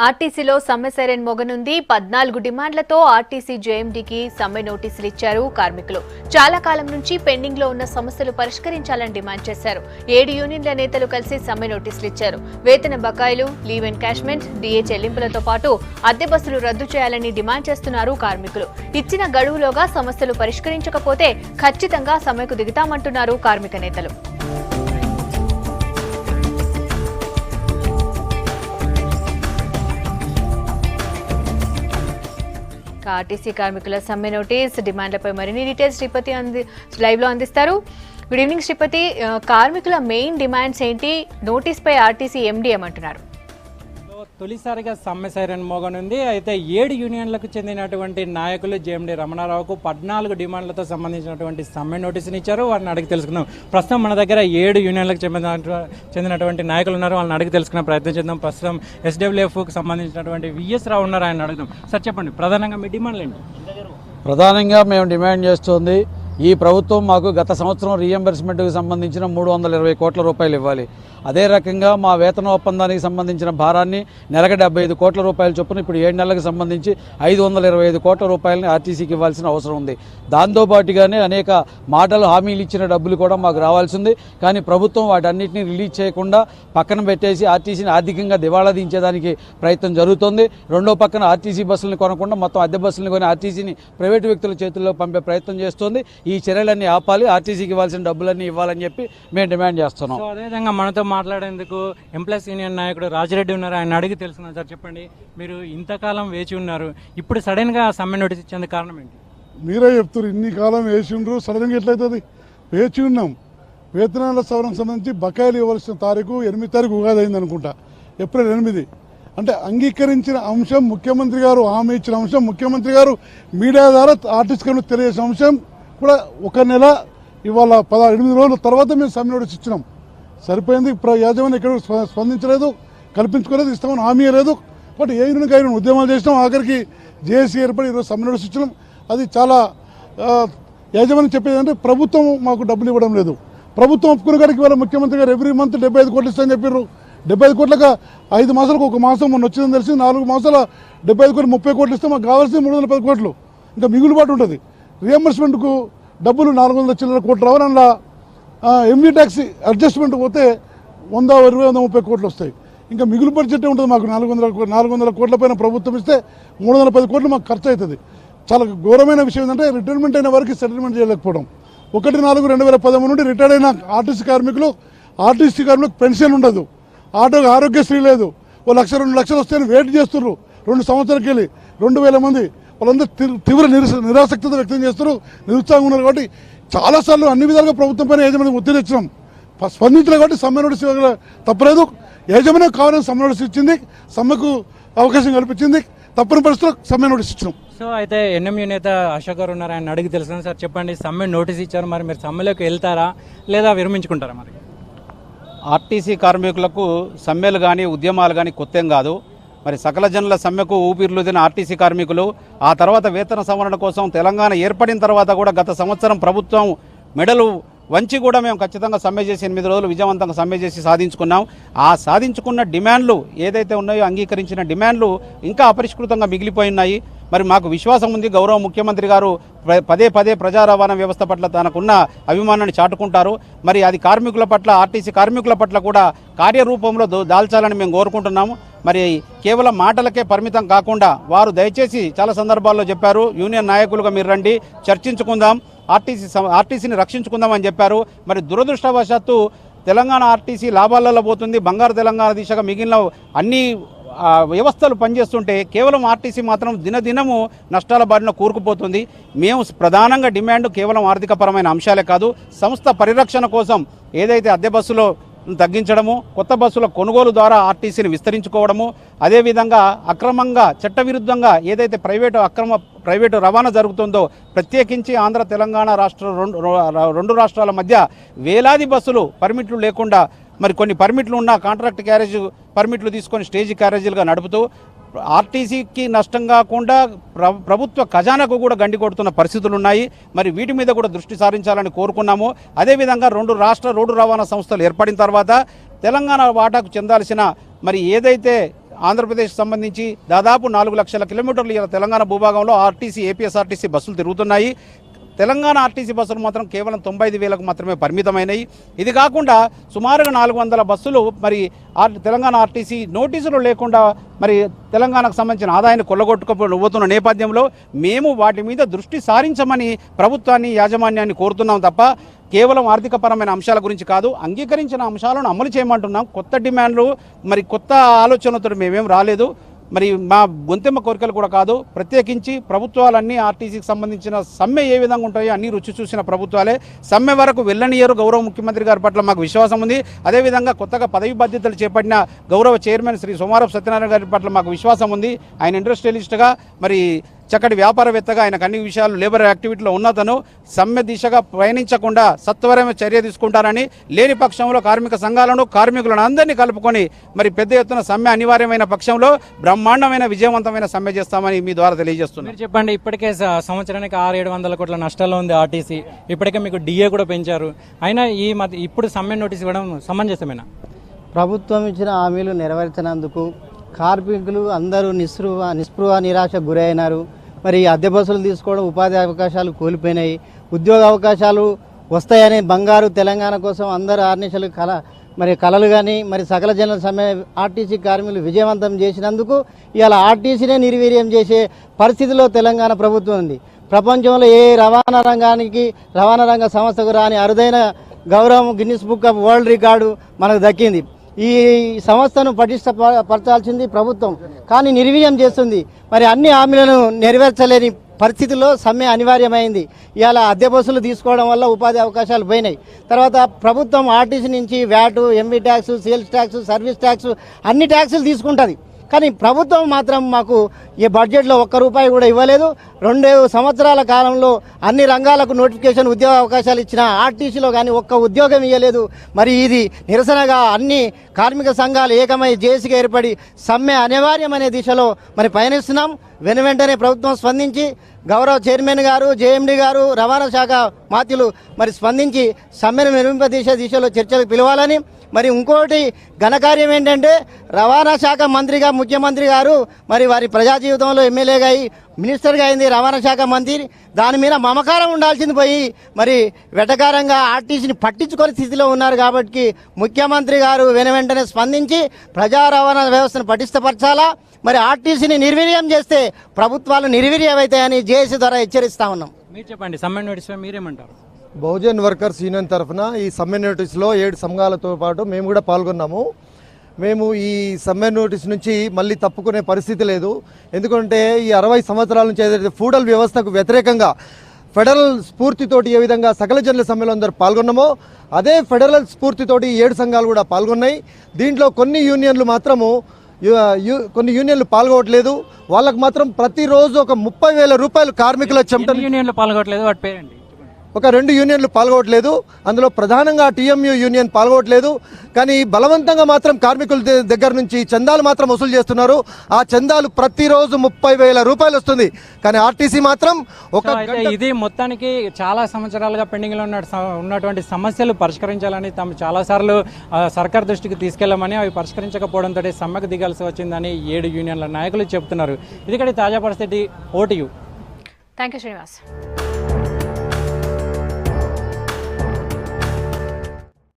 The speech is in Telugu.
ఆర్టీసీలో సమ్మె సైరన్ మోగనుంది. 14 డిమాండ్లతో ఆర్టీసీ జేఎండీకి సమ్మె నోటీసులు ఇచ్చారు కార్మికులు. చాలా కాలం నుంచి పెండింగ్ లో ఉన్న సమస్యలు పరిష్కరించాలని డిమాండ్ చేశారు. 7 యూనియన్ల నేతలు కలిసి సమ్మె నోటీసులు ఇచ్చారు. వేతన బకాయిలు, లీవ్ ఎన్కాష్మెంట్, డీఏ చెల్లింపులతో పాటు అద్దె బస్సులు రద్దు చేయాలని డిమాండ్ చేస్తున్నారు కార్మికులు. ఇచ్చిన గడువులోగా సమస్యలు పరిష్కరించకపోతే ఖచ్చితంగా సమ్మెకు దిగుతామంటున్నారు కార్మిక నేతలు. ఆర్టీసీ కార్మికుల సమ్మె నోటీస్ డిమాండ్లపై మరిన్ని డీటెయిల్స్ శ్రీపతి లైవ్ లో అందిస్తారు. గుడ్ ఈవినింగ్ శ్రీపతి, కార్మికుల మెయిన్ డిమాండ్స్ ఏంటి? నోటీస్ పై ఆర్టీసీ ఎండీ ఏమంటున్నారు? తొలిసారిగా సమ్మె సైరన్ మోగనుంది. అయితే 7 యూనియన్లకు చెందినటువంటి నాయకులు జేఎండీ రమణారావుకు 14 డిమాండ్లతో సంబంధించినటువంటి సమ్మె నోటీసుని ఇచ్చారు. వారిని అడిగి తెలుసుకుందాం. ప్రస్తుతం మన దగ్గర 7 యూనియన్లకు చెందినటువంటి నాయకులు ఉన్నారు. వాళ్ళని అడిగి తెలుసుకునే ప్రయత్నం చేద్దాం. ప్రస్తుతం ఎస్డబ్ల్యూఎఫ్కి సంబంధించినటువంటి విఎస్ రావు ఉన్నారు. ఆయన అడుగుదాం. సార్ చెప్పండి, ప్రధానంగా మీ డిమాండ్లు ఏంటి? ప్రధానంగా మేము డిమాండ్ చేస్తుంది, ఈ ప్రభుత్వం మాకు గత సంవత్సరం రీఎంబర్స్మెంట్కి సంబంధించిన 320 కోట్ల రూపాయలు ఇవ్వాలి. అదే రకంగా మా వేతన ఒప్పందానికి సంబంధించిన భారాన్ని నెలకు 75 కోట్ల రూపాయలు చొప్పున ఇప్పుడు 7 నెలలకు సంబంధించి 525 కోట్ల రూపాయలని ఆర్టీసీకి ఇవ్వాల్సిన అవసరం ఉంది. దాంతోపాటుగానే అనేక మాటలు హామీలు ఇచ్చిన డబ్బులు కూడా మాకు రావాల్సింది. కానీ ప్రభుత్వం వాటన్నిటిని రిలీజ్ చేయకుండా పక్కన పెట్టేసి ఆర్టీసీని ఆర్థికంగా దివాళా దించేదానికి ప్రయత్నం జరుగుతుంది. రెండో పక్కన ఆర్టీసీ బస్సులను కొనకుండా మొత్తం అద్దె బస్సులను కొని ఆర్టీసీని ప్రైవేటు వ్యక్తుల చేతుల్లో పంపే ప్రయత్నం చేస్తుంది. ఈ చర్యలన్నీ ఆపాలి, ఆర్టీసీకి ఇవ్వాల్సిన డబ్బులన్నీ ఇవ్వాలని చెప్పి మేము డిమాండ్ చేస్తున్నాం. అదేవిధంగా మనతో మాట్లాడేందుకు ఎంప్లాయీస్ యూనియన్ నాయకుడు రాజిరెడ్డి ఉన్నారు. ఆయన అడిగి తెలుసుకున్నారు. సార్ చెప్పండి, మీరు ఇంతకాలం వేచి ఉన్నారు, ఇప్పుడు సడన్గా సమ్మె నోటీస్ ఇచ్చేందుకు కారణం ఏంటి? మీరే చెప్తారు, ఇన్ని కాలం వేసి ఉండరు, సడన్గా ఎట్లయితుంది? వేచి ఉన్నాం. వేతనాల సవరణకు సంబంధించి బకాయిలు ఇవ్వాల్సిన తారీఖు 8 తారీఖు ఉగాది అయింది అనుకుంటా, ఏప్రిల్ 8. అంటే అంగీకరించిన అంశం ముఖ్యమంత్రి గారు, హామీ ఇచ్చిన అంశం ముఖ్యమంత్రి గారు మీడియా ద్వారా ఆర్టిస్టులకు తెలియజేసిన అంశం కూడా 1 నెల ఇవాళ 8 రోజుల తర్వాత మేము సమ్మె నోటీస్ ఇచ్చినాం. సరిపోయింది. యాజమాన్యం ఎక్కడ స్పందించలేదు, కల్పించుకోలేదు, ఇస్తామని హామీ లేదు. బట్ ఏ యూనియన్కి అయిన ఉద్యమాలు చేసినాం. ఆఖరికి జేఏసీ ఏర్పడి ఈరోజు సమ్మె నోటీస్ ఇచ్చినాం. అది చాలా యాజమాన్యం చెప్పేది అంటే ప్రభుత్వం మాకు డబ్బులు ఇవ్వడం లేదు. ప్రభుత్వం ఒప్పుకునే కాడికి ఇవాళ ముఖ్యమంత్రి గారు ఎవ్రీ మంత్ 75 కోట్లు ఇస్తామని చెప్పారు. 75 కోట్లకు 5 మాసాలకు 1 మాసం మొన్న వచ్చిందని తెలిసి 4 మాసాల 75 కోట్లు 30 కోట్లు ఇస్తే మాకు కావాల్సింది 310 కోట్లు. ఇంకా మిగులుబాటు ఉంటుంది. రియంబర్స్మెంట్కు డబ్బులు 400 చిల్లర కోట్లు రావాలి. అందులో ఎంవీ ట్యాక్సీ అడ్జస్ట్మెంట్ పోతే 120, 130 కోట్లు వస్తాయి. ఇంకా మిగులు బడ్జెట్ ఉంటుంది మాకు 400 కోట్ల పైన ప్రభుత్వం ఇస్తే 310 కోట్లు మాకు ఖర్చు అవుతుంది. చాలా ఘోరమైన విషయం ఏంటంటే రిటైర్మెంట్ అయిన వారికి సెటిల్మెంట్ చేయలేకపోవడం. 1/4/2013 నుండి రిటైర్డ్ అయిన ఆర్టీసీ కార్మికులకు పెన్షన్ ఉండదు, ఆరోగ్యశ్రీ లేదు. 1 లక్ష 2 లక్షలు వస్తాయని వెయిట్ చేస్తున్నారు. 2 సంవత్సరాలకి వెళ్ళి 2000 మంది వాళ్ళందరూ తీవ్ర నిరాసక్తత వ్యక్తం చేస్తారు, నిరుత్సాహంగా ఉన్నారు. కాబట్టి చాలాసార్లు అన్ని విధాలుగా ప్రభుత్వం పైన యాజమాన్యం ఒత్తిడి తెచ్చినాం, స్పందించలేదు. కాబట్టి సమ్మె నోటీస్ తప్పలేదు. యాజమాన్యం కావాలని సమ్మె నోటీస్ ఇచ్చింది, సమ్మెకు అవకాశం కల్పించింది. తప్పని పరిస్థితుల్లో సమ్మె నోటీస్ ఇచ్చినాం. సో అయితే ఎన్ఎంయూ నేత అశోక్ గారు ఉన్నారు. ఆయన అడిగి తెలుసు. సార్ చెప్పండి, సమ్మె నోటీస్ ఇచ్చారు, మరి మీరు సమ్మెలోకి వెళ్తారా లేదా విరమించుకుంటారా? మరి ఆర్టీసీ కార్మికులకు సమ్మెలు కానీ ఉద్యమాలు కానీ కొత్తేం కాదు. మరి సకల జనుల సమ్మెకు ఊపిరిలూదిన ఆర్టీసీ కార్మికులు ఆ తర్వాత వేతన సవరణ కోసం తెలంగాణ ఏర్పడిన తర్వాత కూడా గత సంవత్సరం ప్రభుత్వం మెడలు వంచి కూడా మేము ఖచ్చితంగా సమ్మె చేసి 8 రోజులు విజయవంతంగా సమ్మె చేసి సాధించుకున్నాం. ఆ సాధించుకున్న డిమాండ్లు ఏదైతే ఉన్నాయో, అంగీకరించిన డిమాండ్లు ఇంకా అపరిష్కృతంగా మిగిలిపోయినాయి. మరి మాకు విశ్వాసం ఉంది, గౌరవ ముఖ్యమంత్రి గారు పదే ప్రజా రవాణా వ్యవస్థ పట్ల తనకున్న అభిమానాన్ని చాటుకుంటారు. మరి అది కార్మికుల పట్ల, ఆర్టీసీ కార్మికుల పట్ల కూడా కార్యరూపంలో దాల్చాలని మేము కోరుకుంటున్నాము. మరి కేవలం మాటలకే పరిమితం కాకుండా వారు దయచేసి చాలా సందర్భాల్లో చెప్పారు, యూనియన్ నాయకులుగా మీరు రండి, చర్చించుకుందాం, ఆర్టీసీని రక్షించుకుందాం అని చెప్పారు. మరి దురదృష్టవశాత్తు తెలంగాణ ఆర్టీసీ లాభాలలో పోతుంది. బంగారు తెలంగాణ దిశగా మిగిలిన అన్ని వ్యవస్థలు పనిచేస్తుంటే కేవలం ఆర్టీసీ మాత్రం దినదినము నష్టాల బారిన కూరుకుపోతుంది. మేము ప్రధానంగా డిమాండ్ కేవలం ఆర్థికపరమైన అంశాలే కాదు, సంస్థ పరిరక్షణ కోసం ఏదైతే అద్దె బస్సులో తగ్గించడము, కొత్త బస్సుల కొనుగోలు ద్వారా ఆర్టీసీని విస్తరించుకోవడము, అదేవిధంగా అక్రమంగా చట్టవిరుద్ధంగా ఏదైతే ప్రైవేటు రవాణా జరుగుతుందో, ప్రత్యేకించి ఆంధ్ర తెలంగాణ రెండు రాష్ట్రాల మధ్య వేలాది బస్సులు పర్మిట్లు లేకుండా, మరి కొన్ని పర్మిట్లు ఉన్న కాంట్రాక్ట్ క్యారేజ్ పర్మిట్లు తీసుకొని స్టేజ్ క్యారేజీలుగా నడుపుతూ ఆర్టీసీకి నష్టం కాకుండా ప్రభుత్వ ఖజానాకు కూడా గండి కొడుతున్న పరిస్థితులు ఉన్నాయి. మరి వీటి మీద కూడా దృష్టి సారించాలని కోరుకున్నాము. అదేవిధంగా 2 రాష్ట్ర రోడ్డు రవాణా సంస్థలు ఏర్పడిన తర్వాత తెలంగాణ వాటాకు చెందాల్సిన మరి ఏదైతే ఆంధ్రప్రదేశ్ సంబంధించి దాదాపు 4 లక్షల కిలోమీటర్లు ఇలా తెలంగాణ భూభాగంలో ఆర్టీసీ ఏపీఎస్ఆర్టీసీ బస్సులు తిరుగుతున్నాయి. తెలంగాణ ఆర్టీసీ బస్సులు మాత్రం కేవలం 95,000కు మాత్రమే పరిమితమైనవి. ఇది కాకుండా సుమారుగా 400 బస్సులు మరి తెలంగాణ ఆర్టీసీ నోటీసులు లేకుండా మరి తెలంగాణకు సంబంధించిన ఆదాయాన్ని కొల్లగొట్టుకుపోతున్న నేపథ్యంలో మేము వాటి మీద దృష్టి సారించమని ప్రభుత్వాన్ని యాజమాన్యాన్ని కోరుతున్నాం తప్ప కేవలం ఆర్థికపరమైన అంశాల గురించి కాదు, అంగీకరించిన అంశాలను అమలు చేయమంటున్నాం. కొత్త డిమాండ్లు మరి కొత్త ఆలోచనలతో మేమేం రాలేదు. మరి మా గొంతెమ్మ కోరికలు కూడా కాదు. ప్రత్యేకించి ప్రభుత్వాలన్నీ ఆర్టీసీకి సంబంధించిన సమ్మె ఏ విధంగా ఉంటాయో అన్ని రుచి చూసిన ప్రభుత్వాలే. సమ్మె వరకు వెళ్ళనియరు. గౌరవ ముఖ్యమంత్రి గారి పట్ల మాకు విశ్వాసం ఉంది. అదేవిధంగా కొత్తగా పదవి బాధ్యతలు చేపట్టిన గౌరవ చైర్మన్ శ్రీ సోమారపు సత్యనారాయణ గారి పట్ల మాకు విశ్వాసం ఉంది. ఆయన ఇండస్ట్రియలిస్ట్గా మరి చక్కటి వ్యాపారవేత్తగా ఆయనకు అన్ని విషయాలు లేబర్ యాక్టివిటీలో ఉన్నతను సమ్మె దిశగా ప్రయాణించకుండా సత్వరమే చర్య తీసుకుంటారని, లేని పక్షంలో కార్మిక సంఘాలను కార్మికులను అందరినీ కలుపుకొని మరి పెద్ద ఎత్తున సమ్మె అనివార్యమైన పక్షంలో బ్రహ్మాండమైన విజయవంతమైన సమ్మె చేస్తామని మీ ద్వారా తెలియజేస్తున్నాను. మీరు చెప్పండి, ఇప్పటికే సంవత్సరానికి 600-700 కోట్ల నష్టాల్లో ఉంది ఆర్టీసీ. ఇప్పటికే మీకు డిఏ కూడా పెంచారు. అయినా ఇప్పుడు సమ్మె నోటీస్ ఇవ్వడం సమంజసమేనా? ప్రభుత్వం ఇచ్చిన హామీలు నెరవేర్చినందుకు కార్మికులు అందరూ నిస్పృహ నిరాశకు గురైనారు. మరి అద్దె బస్సులు తీసుకోవడం, ఉపాధి అవకాశాలు కోల్పోయినాయి. ఉద్యోగ అవకాశాలు వస్తాయని బంగారు తెలంగాణ కోసం అందరూ ఆర్నిశలు కలలు కానీ మరి సకల జనుల సమ్మె ఆర్టీసీ కార్మికులు విజయవంతం చేసినందుకు ఇవాళ ఆర్టీసీనే నిర్వీర్యం చేసే పరిస్థితిలో తెలంగాణ ప్రభుత్వం ఉంది. ప్రపంచంలో ఏ రవాణా రంగ సంస్థకు రాని అరుదైన గౌరవం Guinness book of world record మనకు దక్కింది. ఈ సంస్థను పటిష్టపరచాల్సింది ప్రభుత్వం, కానీ నిర్వీర్యం చేస్తుంది. మరి అన్ని హామీలను నెరవేర్చలేని పరిస్థితుల్లో సమ్మె అనివార్యమైంది. ఇవాళ అద్దె బస్సులు తీసుకోవడం వల్ల ఉపాధి అవకాశాలు పోయినాయి. తర్వాత ప్రభుత్వం ఆర్టీసీ నుంచి VAT, MV tax, sales tax, service tax అన్ని ట్యాక్సులు తీసుకుంటుంది. కానీ ప్రభుత్వం మాత్రం మాకు ఈ బడ్జెట్లో ₹1 కూడా ఇవ్వలేదు. 2 సంవత్సరాల కాలంలో అన్ని రంగాలకు నోటిఫికేషన్ ఉద్యోగ అవకాశాలు ఇచ్చిన ఆర్టీసీలో కానీ ఒక్క ఉద్యోగం ఇవ్వలేదు. మరి ఇది నిరసనగా అన్ని కార్మిక సంఘాలు ఏకమై జేఏసీగా ఏర్పడి సమ్మె అనివార్యమనే దిశలో మరి పయనిస్తున్నాం. వెంటనే ప్రభుత్వం స్పందించి గౌరవ చైర్మన్ గారు, జేఎండీ గారు, రవాణా శాఖ మాత్యులు మరి స్పందించి సమ్మెను నిర్మింపదీసే దిశలో చర్చలకు పిలవాలని. మరి ఇంకోటి ఘనకార్యం ఏంటంటే రవాణా శాఖ మంత్రిగా ముఖ్యమంత్రి గారు మరి వారి ప్రజా జీవితంలో ఎమ్మెల్యేగా అయి మినిస్టర్గా అయింది రవాణా శాఖ మంత్రి. దాని మీద మమకారం ఉండాల్సింది పోయి మరి వెటకారంగా ఆర్టీసీని పట్టించుకునే స్థితిలో ఉన్నారు. కాబట్టి ముఖ్యమంత్రి గారు వెంటనే స్పందించి ప్రజా రవాణా వ్యవస్థను పటిష్టపరచాలా. మరి ఆర్టీసీని నిర్వీర్యం చేస్తే ప్రభుత్వాలు నిర్వీర్యమవుతాయని జేఏసీ ద్వారా హెచ్చరిస్తా ఉన్నాం. మీరు చెప్పండి, సమ్మె నోటీస్ మీరేమంటారు? బహుజన్ వర్కర్స్ యూనియన్ తరఫున ఈ సమ్మె నోటీసులో 7 సంఘాలతో పాటు మేము కూడా పాల్గొన్నాము. మేము ఈ సమ్మె నోటీస్ నుంచి మళ్ళీ తప్పుకునే పరిస్థితి లేదు. ఎందుకంటే ఈ 60 సంవత్సరాల నుంచి ఏదైతే ఫూడల్ వ్యవస్థకు వ్యతిరేకంగా ఫెడరల్ స్ఫూర్తితోటి ఏ విధంగా సకల జనుల సమ్మెలో అందరూ పాల్గొన్నామో అదే ఫెడరల్ స్ఫూర్తితోటి 7 సంఘాలు కూడా పాల్గొన్నాయి. దీంట్లో కొన్ని యూనియన్లు పాల్గొనట్లేదు. వాళ్ళకు మాత్రం ప్రతిరోజు ఒక ₹30,000 కార్మికుల చెమట. యూనియన్లు పాల్గొనట్లేదు, వాటి పేరండి. ఒక 2 యూనియన్లు పాల్గొనట్లేదు. అందులో ప్రధానంగా టీఎంయూ యూనియన్ పాల్గొనట్లేదు. కానీ బలవంతంగా మాత్రం కార్మికుల దగ్గర నుంచి చందాలు మాత్రం వసూలు చేస్తున్నారు. ఆ చందాలు ప్రతిరోజు ₹30,000 వస్తుంది. కానీ ఆర్టీసీ మాత్రం ఇది మొత్తానికి చాలా సంవత్సరాలుగా పెండింగ్లో ఉన్నటువంటి సమస్యలు పరిష్కరించాలని తాము చాలాసార్లు సర్కార్ దృష్టికి తీసుకెళ్లామని అవి పరిష్కరించకపోవడంతో సమ్మెకు దిగాల్సి వచ్చిందని 7 యూనియన్ల నాయకులు చెబుతున్నారు. ఇది తాజా పరిస్థితి. ఓటీయూ. Thank you Srinivas.